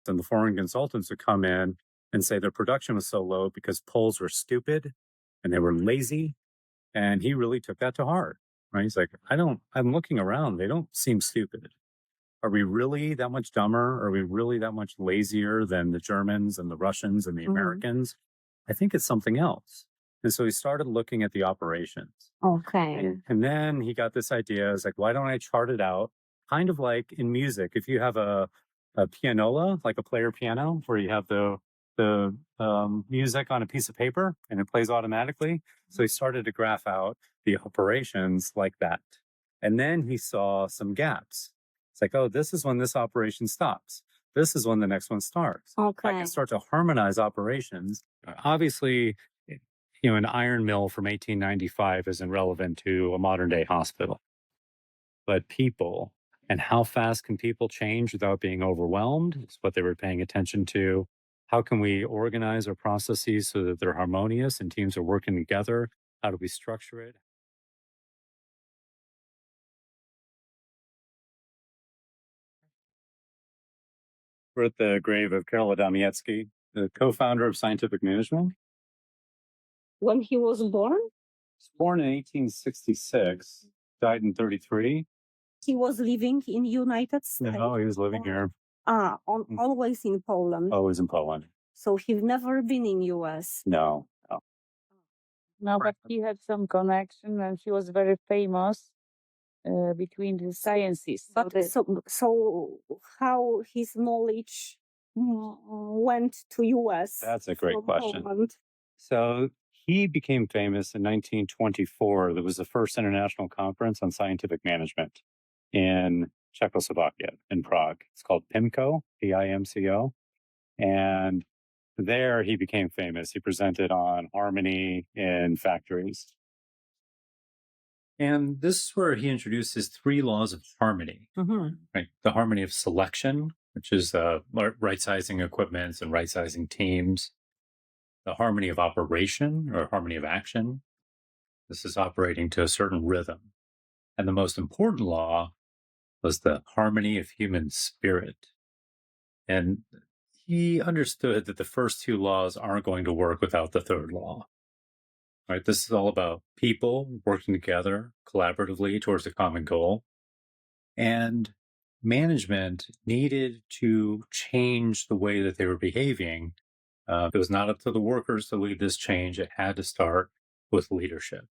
And the foreign consultants would come in and say their production was so low because Poles were stupid and they were lazy. And he really took that to heart, right? He's like, I'm looking around. They don't seem stupid. Are we really that much dumber? Are we really that much lazier than the Germans and the Russians and the Americans? I think it's something else. And so he started looking at the operations. Okay. And then he got this idea. It's like, why don't I chart it out? Kind of like in music, if you have a pianola, like a player piano, where you have the music on a piece of paper and it plays automatically. So he started to graph out the operations like that. And then he saw some gaps. It's like, oh, this is when this operation stops. This is when the next one starts. Okay. I can start to harmonize operations. Obviously, an iron mill from 1895 isn't relevant to a modern day hospital. But people, and how fast can people change without being overwhelmed is what they were paying attention to. How can we organize our processes so that they're harmonious and teams are working together? How do we structure it? We're at the grave of Karol Adamiecki, the co-founder of Scientific Management. When he was born? He was born in 1866, died in 33. He was living in United States? No, he was living here. Always in Poland? Always in Poland. So he's never been in US? No. No, but he had some connection and he was very famous between the sciences. So how his knowledge went to US? That's a great question. Poland? So he became famous in 1924. There was the first international conference on scientific management in Czechoslovakia, in Prague. It's called PIMCO, P-I-M-C-O. And there he became famous. He presented on harmony in factories. And this is where he introduced his 3 laws of harmony. Right? The harmony of selection, which is right-sizing equipments and right-sizing teams. The harmony of operation or harmony of action. This is operating to a certain rhythm. And the most important law was the harmony of human spirit. And he understood that the first 2 laws aren't going to work without the 3rd law. Right? This is all about people working together collaboratively towards a common goal. And management needed to change the way that they were behaving. It was not up to the workers to lead this change. It had to start with leadership.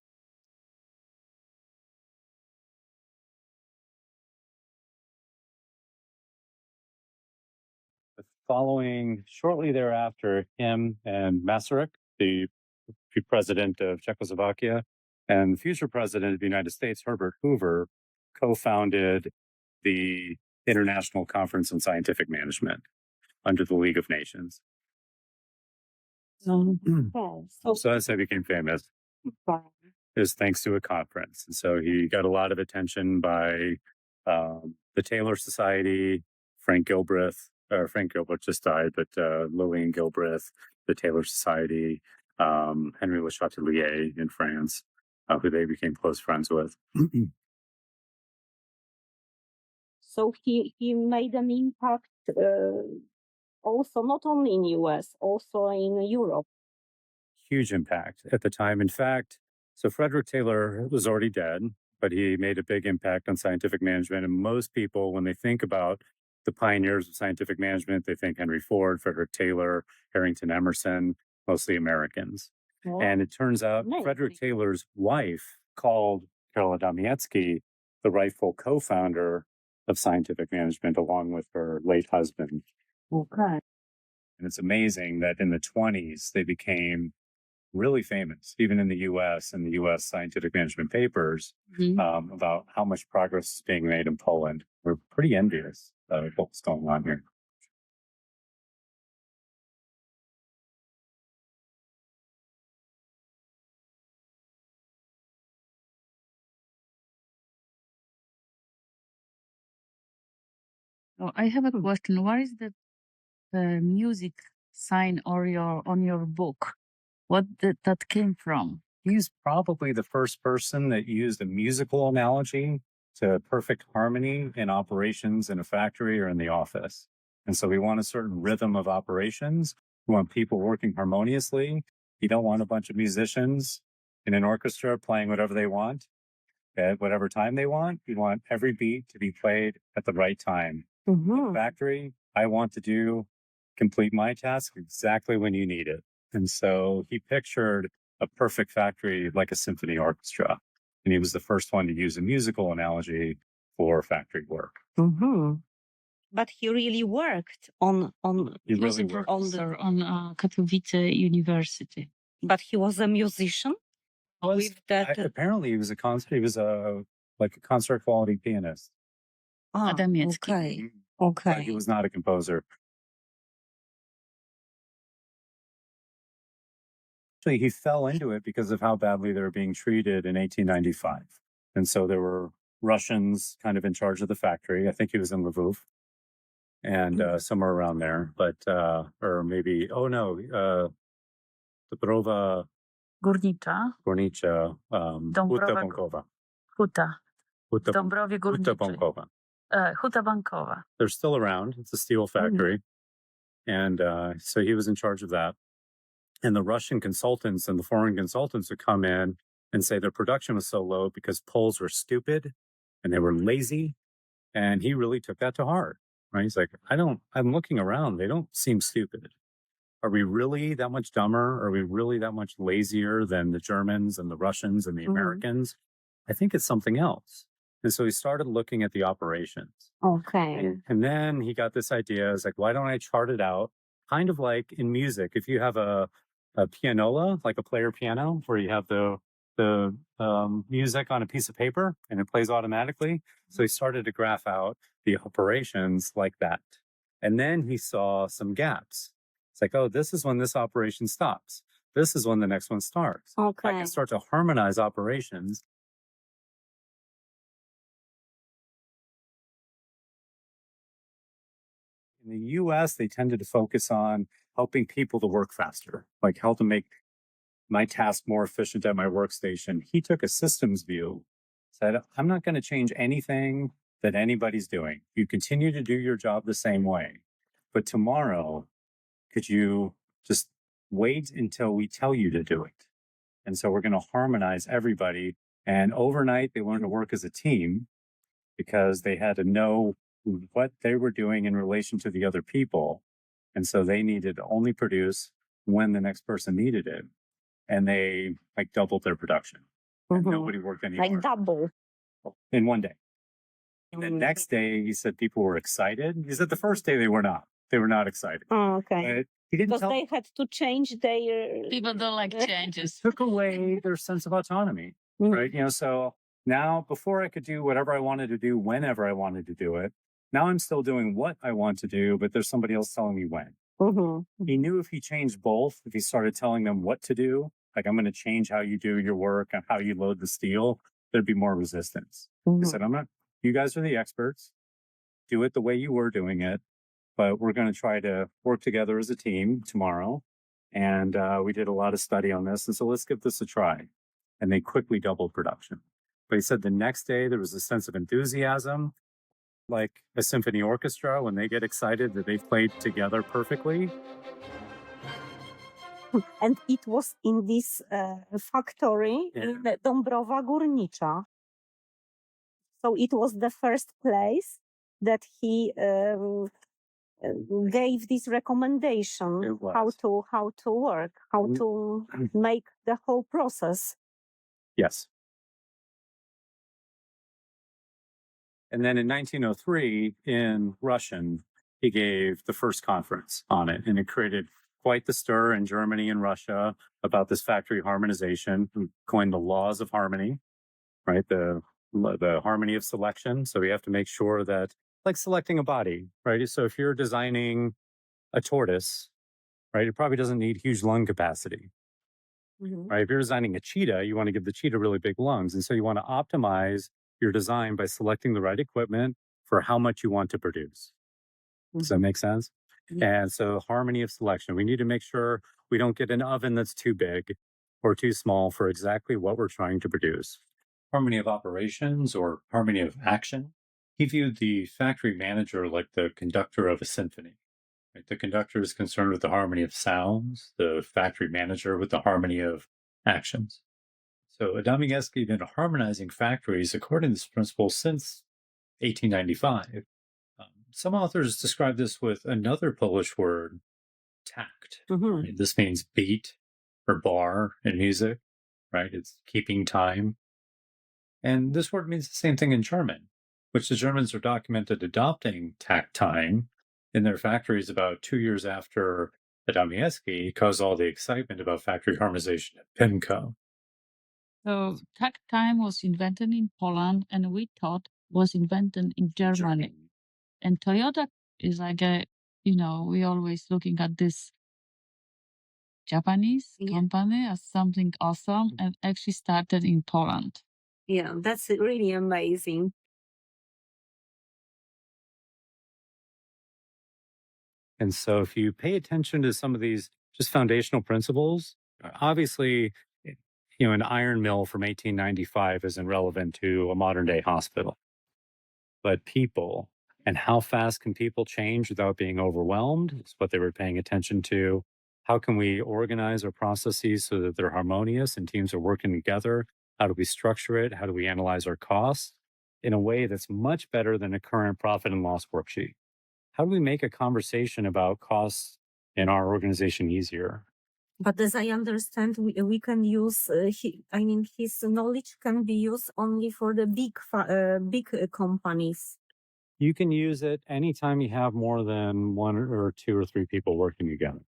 Following shortly thereafter, him and Masaryk, the president of Czechoslovakia, and the future president of the United States, Herbert Hoover, co-founded the International Conference on Scientific Management under the League of Nations. So that's how he became famous. Is thanks to a conference. And so he got a lot of attention by the Taylor Society, Frank Gilbreth just died, but Lillian Gilbreth, the Taylor Society, Henry Le Chatelier in France, who they became close friends with. So he made an impact also not only in US, also in Europe. Huge impact at the time. In fact, so Frederick Taylor was already dead, but he made a big impact on scientific management. And most people, when they think about the pioneers of scientific management, they think Henry Ford, Frederick Taylor, Harrington Emerson, mostly Americans. Oh. And it turns out Frederick Taylor's wife called Karol Adamiecki the rightful co-founder of scientific management, along with her late husband. Okay. And it's amazing that in the 20s, they became really famous, even in the U.S. and the U.S. scientific management papers, about how much progress is being made in Poland. We're pretty envious of what's going on here. Oh, I have a question. What is the music sign on your book? What that came from? He's probably the first person that used a musical analogy to perfect harmony in operations in a factory or in the office. And so we want a certain rhythm of operations. We want people working harmoniously. You don't want a bunch of musicians in an orchestra playing whatever they want at whatever time they want. You want every beat to be played at the right time. In the factory, I want to complete my task exactly when you need it. And so he pictured a perfect factory like a symphony orchestra. And he was the first one to use a musical analogy for factory work. But he really worked on He really worked. on Katowice University. But he was a musician. Apparently, he was a concert quality pianist. Adamiecki. Okay. But he was not a composer. Actually, he fell into it because of how badly they were being treated in 1895. And so there were Russians kind of in charge of the factory. I think he was in Lviv and somewhere around there. But, or maybe, Dąbrowa, Górnicza. Huta W Dąbrowie Górniczej. Huta Bankowa. They're still around. It's a steel factory. And so he was in charge of that. And the Russian consultants and the foreign consultants would come in and say their production was so low because Poles were stupid and they were lazy. And he really took that to heart, right? He's like, I'm looking around. They don't seem stupid. Are we really that much dumber? Are we really that much lazier than the Germans and the Russians and the Americans? I think it's something else. And so he started looking at the operations. Okay. And then he got this idea. It's like, why don't I chart it out? Kind of like in music, if you have a pianola, like a player piano, where you have the music on a piece of paper and it plays automatically. So he started to graph out the operations like that. And then he saw some gaps. It's like, oh, this is when this operation stops. This is when the next one starts. Okay. I can start to harmonize operations. In the US, they tended to focus on helping people to work faster, like how to make my task more efficient at my workstation. He took a systems view, said, I'm not going to change anything that anybody's doing. You continue to do your job the same way. But tomorrow, could you just wait until we tell you to do it? And so we're going to harmonize everybody. And overnight, they learned to work as a team because they had to know what they were doing in relation to the other people. And so they needed to only produce when the next person needed it. And they like doubled their production. And nobody worked anymore. Like double. In one day. And the next day, he said people were excited. He said the first day they were not. They were not excited. Oh, okay. But he didn't because they had to change their... People don't like changes. Took away their sense of autonomy, right? You know, so now before I could do whatever I wanted to do, whenever I wanted to do it, now I'm still doing what I want to do, but there's somebody else telling me when. He knew if he changed both, if he started telling them what to do, like I'm going to change how you do your work and how you load the steel, there'd be more resistance. He said, you guys are the experts. Do it the way you were doing it. But we're going to try to work together as a team tomorrow. And we did a lot of study on this. And so let's give this a try. And they quickly doubled production. But he said the next day there was a sense of enthusiasm, like a symphony orchestra when they get excited that they've played together perfectly. And it was in this factory in Dąbrowa Górnicza. So it was the first place that he gave this recommendation how to work, how to make the whole process. Yes. And then in 1903 in Russian, he gave the first conference on it, and it created quite the stir in Germany and Russia about this factory harmonization. He coined the laws of harmony, right? The harmony of selection. So we have to make sure that, like selecting a body, right? So if you're designing a tortoise, right, it probably doesn't need huge lung capacity, right? If you're designing a cheetah, you want to give the cheetah really big lungs. And so you want to optimize your design by selecting the right equipment for how much you want to produce. Does that make sense? And so harmony of selection, we need to make sure we don't get an oven that's too big or too small for exactly what we're trying to produce. Harmony of operations or harmony of action. He viewed the factory manager like the conductor of a symphony. Right? The conductor is concerned with the harmony of sounds, the factory manager with the harmony of actions. So Adamiecki had been harmonizing factories according to this principle since 1895. Some authors describe this with another Polish word, takt. Mhm. This means beat or bar in music, right? It's keeping time. And this word means the same thing in German, which the Germans are documented adopting takt time in their factories about 2 years after Adamiecki caused all the excitement about factory harmonization at PIMCO. So takt time was invented in Poland, and we thought was invented in Germany. And Toyota is like we always looking at this Japanese company as something awesome, and actually started in Poland. Yeah, that's really amazing. And so if you pay attention to some of these just foundational principles, obviously, an iron mill from 1895 isn't relevant to a modern day hospital. But people and how fast can people change without being overwhelmed is what they were paying attention to. How can we organize our processes so that they're harmonious and teams are working together? How do we structure it? How do we analyze our costs in a way that's much better than a current profit and loss worksheet? How do we make a conversation about costs in our organization easier? But as I understand, we can use, his knowledge can be used only for the big companies. You can use it anytime you have more than one or two or three people working together,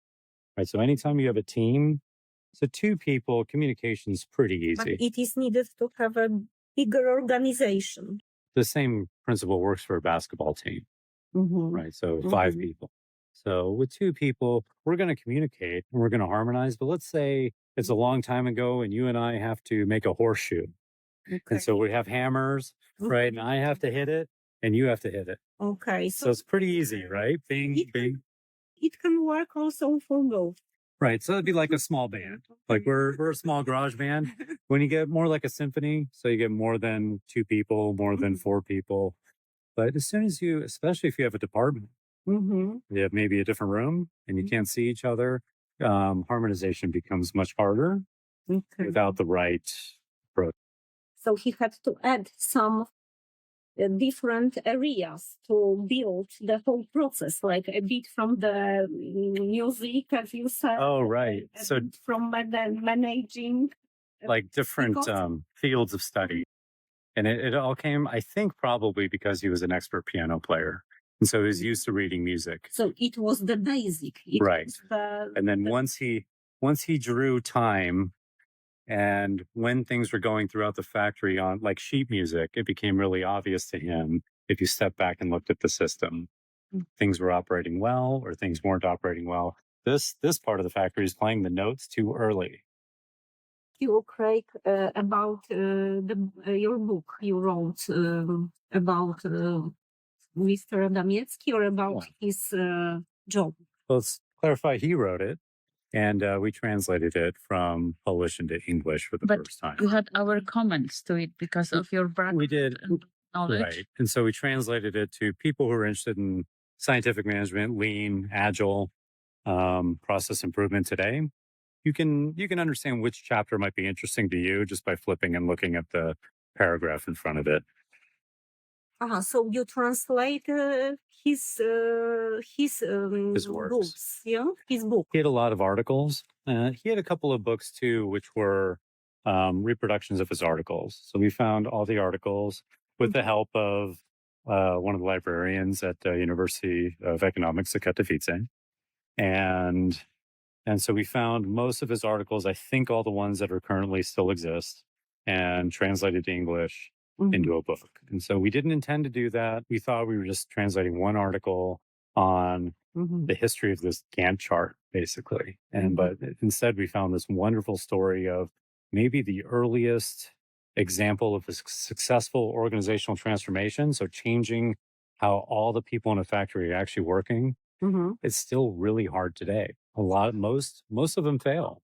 right? So anytime you have a team, so two people, communication's pretty But easy. it is needed to have a bigger organization. The same principle works for a basketball team, right? So 5 people. So with 2 people, we're going to communicate and we're going to harmonize. But let's say it's a long time ago and you and I have to make a horseshoe. Okay. And so we have hammers, right? And I have to hit it and you have to hit it. Okay. So it's pretty easy, right? Bing, bing. It can work also for both. Right. So it'd be like a small band. Like we're a small garage band. When you get more like a symphony, so you get more than 2 people, more than 4 people. But as soon as you, especially if you have a department, you have maybe a different room and you can't see each other, harmonization becomes much harder without the right approach. So he had to add some different areas to build the whole process, like a bit from the music, as you said. Oh, right. So from managing. Like different fields of study. And it all came, I think, probably because he was an expert piano player. And so he was used to reading music. So it was the basic. Right. And then once he drew time and when things were going throughout the factory on like sheet music, it became really obvious to him if you step back and looked at the system. Things were operating well or things weren't operating well. This part of the factory is playing the notes too early. You, Craig, about your book you wrote about Mr. Adamiecki or about his job? Well, let's clarify, he wrote it. And we translated it from Polish into English for the first time. You had our comments to it because of your background. We did. Knowledge. Right. And so we translated it to people who are interested in scientific management, lean, agile, process improvement today. You can understand which chapter might be interesting to you just by flipping and looking at the paragraph in front of it. So you translate his works. books, yeah? His book. He had a lot of articles. He had a couple of books too, which were reproductions of his articles. So we found all the articles with the help of one of the librarians at the University of Economics at Katowice. And so we found most of his articles, I think all the ones that are currently still exist, and translated to English into a book. And so we didn't intend to do that. We thought we were just translating one article on the history of this Gantt chart, basically. But instead we found this wonderful story of maybe the earliest example of a successful organizational transformation. So changing how all the people in a factory are actually working. It's still really hard today. Most of them fail.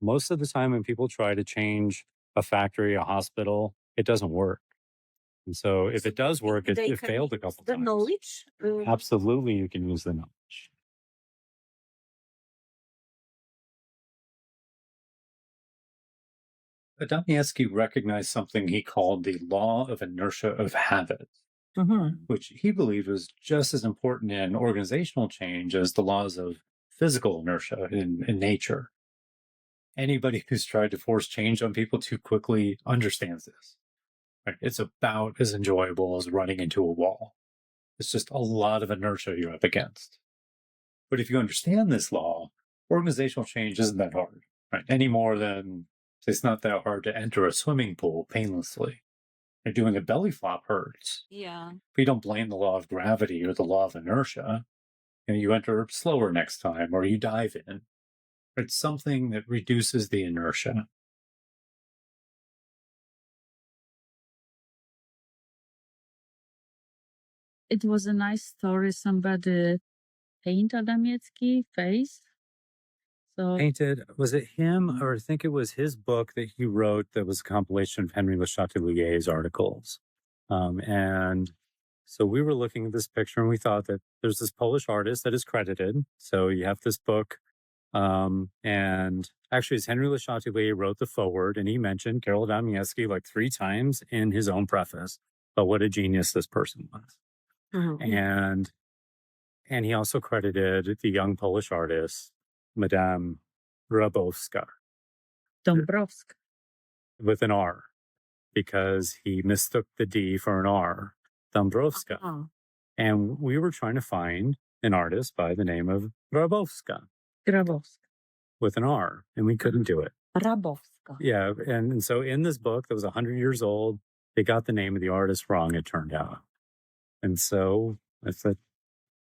Most of the time when people try to change a factory, a hospital, it doesn't work. And so if it does work, it failed a couple the times. knowledge. Absolutely, you can use the knowledge. Adamiecki recognized something he called the law of inertia of habits, which he believed was just as important in organizational change as the laws of physical inertia in nature. Anybody who's tried to force change on people too quickly understands this. Right? It's about as enjoyable as running into a wall. It's just a lot of inertia you're up against. But if you understand this law, organizational change isn't that hard, right? Any more than it's not that hard to enter a swimming pool painlessly. And doing a belly flop hurts. Yeah. But you don't blame the law of gravity or the law of inertia. You enter slower next time, or you dive in. It's something that reduces the inertia. It was a nice story. Somebody paint Adamiecki face. So Painted, was it him, or I think it was his book that he wrote that was a compilation of Henry Le Chatelier's articles. And so we were looking at this picture and we thought that there's this Polish artist that is credited. So you have this book. And actually, Henry Le Chatelier wrote the foreword, and he mentioned Karol Adamiecki like 3 times in his own preface. But what a genius this person was. And he also credited the young Polish artist, Madame Dąbrowska. Dąbrowska. With an R, because he mistook the D for an R, Dąbrowska. And we were trying to find an artist by the name of Grabowska. With an R, and we couldn't do it. Rabowska. Yeah, and so in this book that was 100 years old, they got the name of the artist wrong, it turned out. And so I said,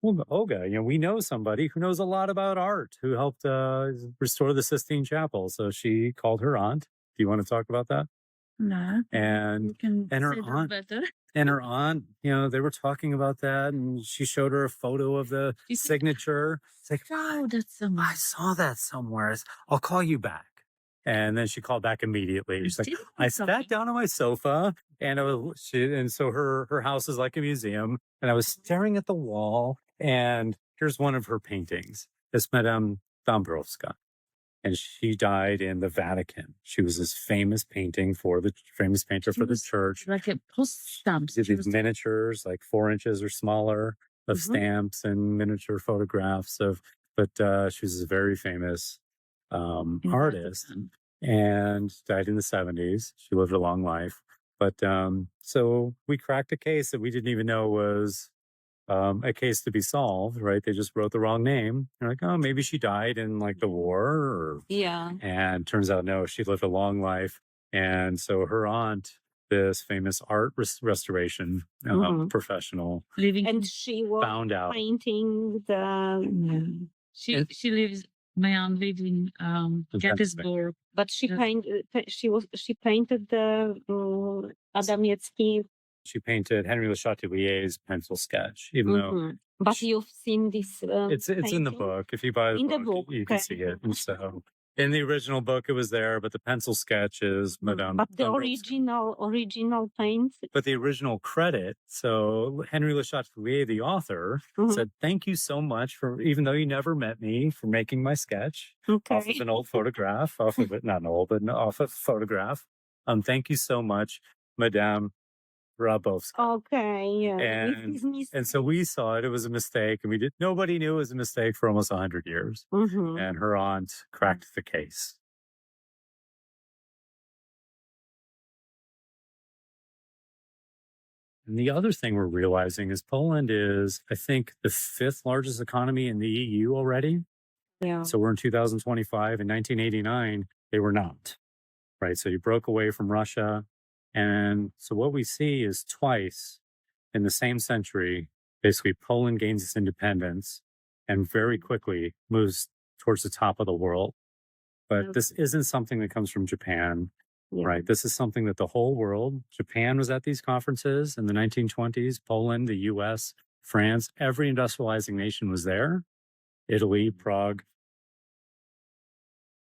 well, Olga, we know somebody who knows a lot about art, who helped restore the Sistine Chapel. So she called her aunt. Do you want to talk about that? No. And her aunt, better. And her aunt, they were talking about that, and she showed her a photo of the signature. It's like, wow, that's amazing. I saw that somewhere. I'll call you back. And then she called back immediately. She's like, I sat down on my sofa, and so her house is like a museum, and I was staring at the wall, and here's one of her paintings. It's Madame Dąbrowska. And she died in the Vatican. She was this famous painter for the church. Like a post stamps. These miniatures, like 4 inches or smaller, of stamps and miniature photographs but she was a very famous artist, and died in the 70s. She lived a long life. But so we cracked a case that we didn't even know was a case to be solved, right? They just wrote the wrong name. They're like, oh, maybe she died in like the war. And turns out, no, she lived a long life. And so her aunt, this famous art restoration professional, and she was found out. Painting the. She lives. Marian lived in Gettysburg, but she painted. She painted the Adamiecki. She painted Henry Le Chatelier's pencil sketch, even though. But you've seen this. It's in the book. If you buy the book, you can see it. And so in the original book, it was there, but the pencil sketch is Madame. But the original paint. But the original credit. So Henry Le Chatelier, the author, said, "Thank you so much for, even though you never met me, for making my sketch off of an old photograph, off of a photograph. Thank you so much, Madame Rabowska." Okay, yeah. And so we saw it. It was a mistake, and nobody knew it was a mistake for almost 100 years. And her aunt cracked the case. And the other thing we're realizing is Poland is, I think, the 5th largest economy in the EU already. Yeah. So we're in 2025. In 1989, they were not. Right. So you broke away from Russia. And so what we see is twice in the same century, basically Poland gains its independence and very quickly moves towards the top of the world. But this isn't something that comes from Japan, right? This is something that the whole world, Japan was at these conferences in the 1920s, Poland, the US, France, every industrializing nation was there, Italy, Prague.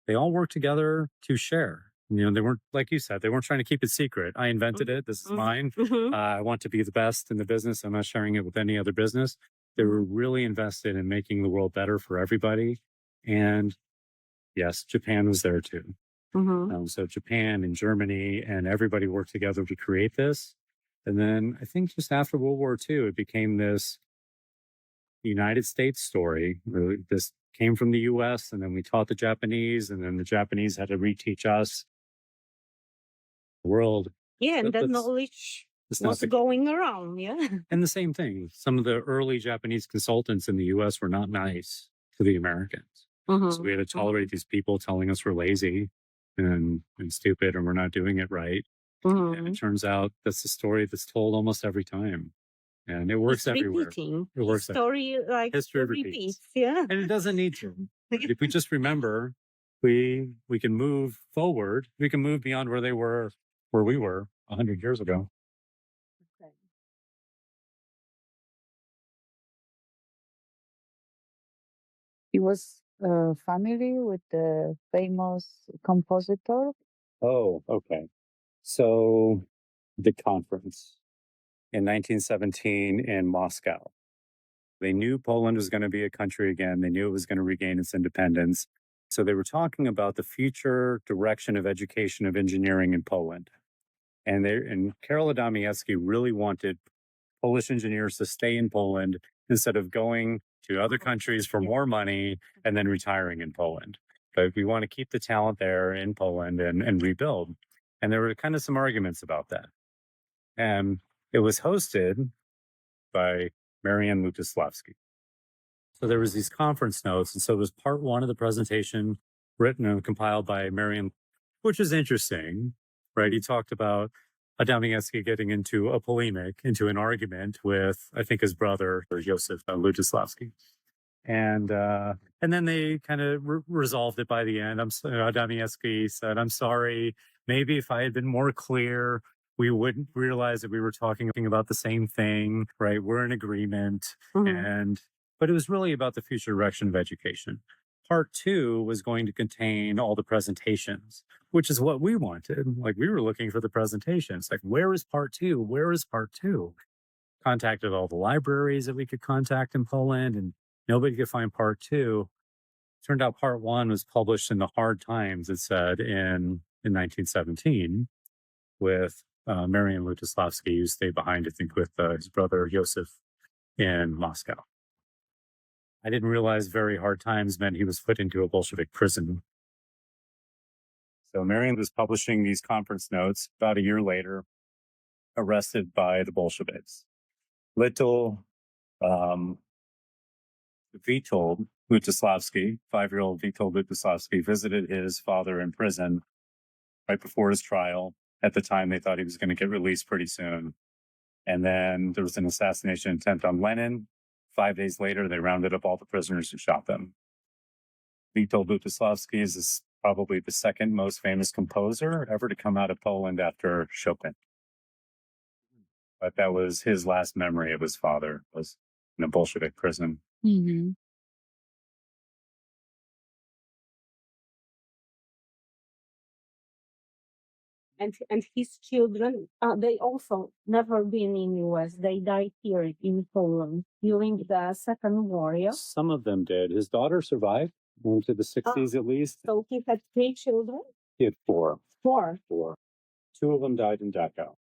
They all work together to share. They weren't, like you said, they weren't trying to keep it secret. I invented it. This is mine. I want to be the best in the business. I'm not sharing it with any other business. They were really invested in making the world better for everybody. And yes, Japan was there too. So Japan and Germany and everybody worked together to create this. And then I think just after World War II, it became this United States story. This came from the US, and then we taught the Japanese, and then the Japanese had to reteach us the world. Yeah, and that knowledge was going around, yeah. And the same thing. Some of the early Japanese consultants in the US were not nice to the Americans. So we had to tolerate these people telling us we're lazy and stupid and we're not doing it right. And it turns out that's the story that's told almost every time. And it works everywhere. Repeating. It works. Story like history repeats, yeah. And it doesn't need to. If we just remember, we can move forward. We can move beyond where we were 100 years ago. Okay. He was family with the famous compositor. Oh, okay. So the conference in 1917 in Moscow. They knew Poland was going to be a country again. They knew it was going to regain its independence. So they were talking about the future direction of education of engineering in Poland. And Karol Adamiecki really wanted Polish engineers to stay in Poland instead of going to other countries for more money and then retiring in Poland. But we want to keep the talent there in Poland and rebuild. And there were kind of some arguments about that. And it was hosted by Marian Lutosławski. So there was these conference notes. And so it was part one of the presentation written and compiled by Marian, which is interesting, right? He talked about Adamiecki getting into a polemic, into an argument with, I think, his brother, Józef Lutosławski. And then they kind of resolved it by the end. Adamiecki said, "I'm sorry. Maybe if I had been more clear, we wouldn't realize that we were talking about the same thing, right? We're in agreement." But it was really about the future direction of education. Part two was going to contain all the presentations, which is what we wanted. Like, we were looking for the presentations. Like, where is part two? Where is part two? Contacted all the libraries that we could contact in Poland, and nobody could find part two. Turned out part one was published in the Hard Times, it said, in 1917 with Marian Lutosławski, who stayed behind, I think, with his brother Józef in Moscow. I didn't realize very hard times meant he was put into a Bolshevik prison. So Marian was publishing these conference notes. About a year later, arrested by the Bolsheviks. Little Witold Lutosławski, 5-year-old Witold Lutosławski, visited his father in prison right before his trial. At the time, they thought he was going to get released pretty soon. And then there was an assassination attempt on Lenin. 5 days later, they rounded up all the prisoners who shot them. Witold Lutosławski is probably the second most famous composer ever to come out of Poland after Chopin. But that was his last memory of his father, was in a Bolshevik prison. And his children, they also never been in US. They died here in Poland during the Second War. Yeah? Some of them did. His daughter survived, into the 60s at least. So he had 3 children? He had 4. 4? 4. 2 of them died in Dachau.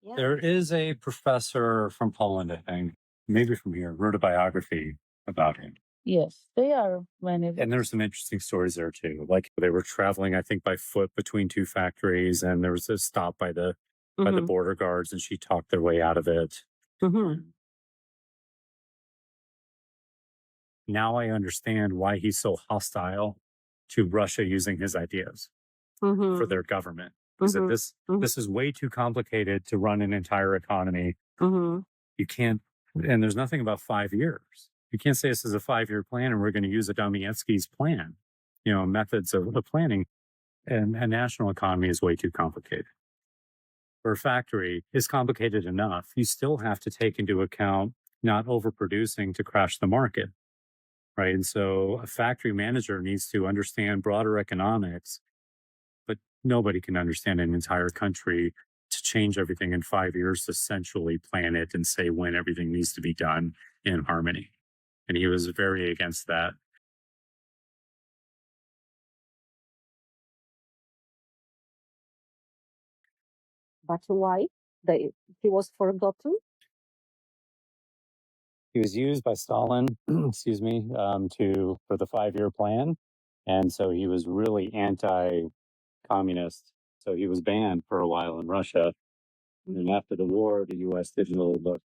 Yeah. There is a professor from Poland, I think, maybe from here, wrote a biography about him. Yes, they are many. And there's some interesting stories there too. Like, they were traveling, I think, by foot between 2 factories, and there was a stop by the border guards, and she talked their way out of it. Now I understand why he's so hostile to Russia using his ideas for their government. Because this is way too complicated to run an entire economy. You can't, and there's nothing about 5 years. You can't say this is a 5-year plan and we're going to use Adamiecki's plan, methods of planning. And a national economy is way too complicated. For a factory, it's complicated enough. You still have to take into account not overproducing to crash the market. right? And so a factory manager needs to understand broader economics, but nobody can understand an entire country to change everything in 5 years to centrally plan it and say when everything needs to be done in harmony. And he was very against that. But why? He was forgotten? He was used by Stalin, excuse me, for the 5-year plan. And so he was really anti-communist. So he was banned for a while in Russia. And after the war, the U.S. did really look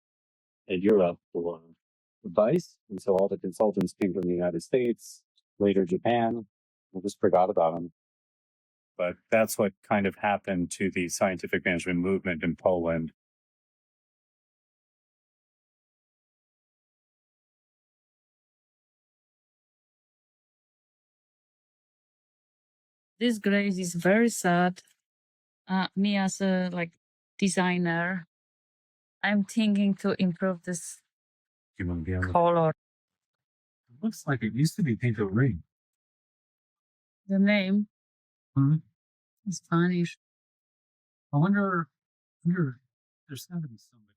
at Europe for advice. And so all the consultants came from the United States, later Japan. We just forgot about him. But that's what kind of happened to the scientific management movement in Poland. This grade is very sad. Me as a designer, I'm thinking to improve this color. It looks like it used to be Pinto Ring. The name is Spanish. I wonder there's got to be somebody.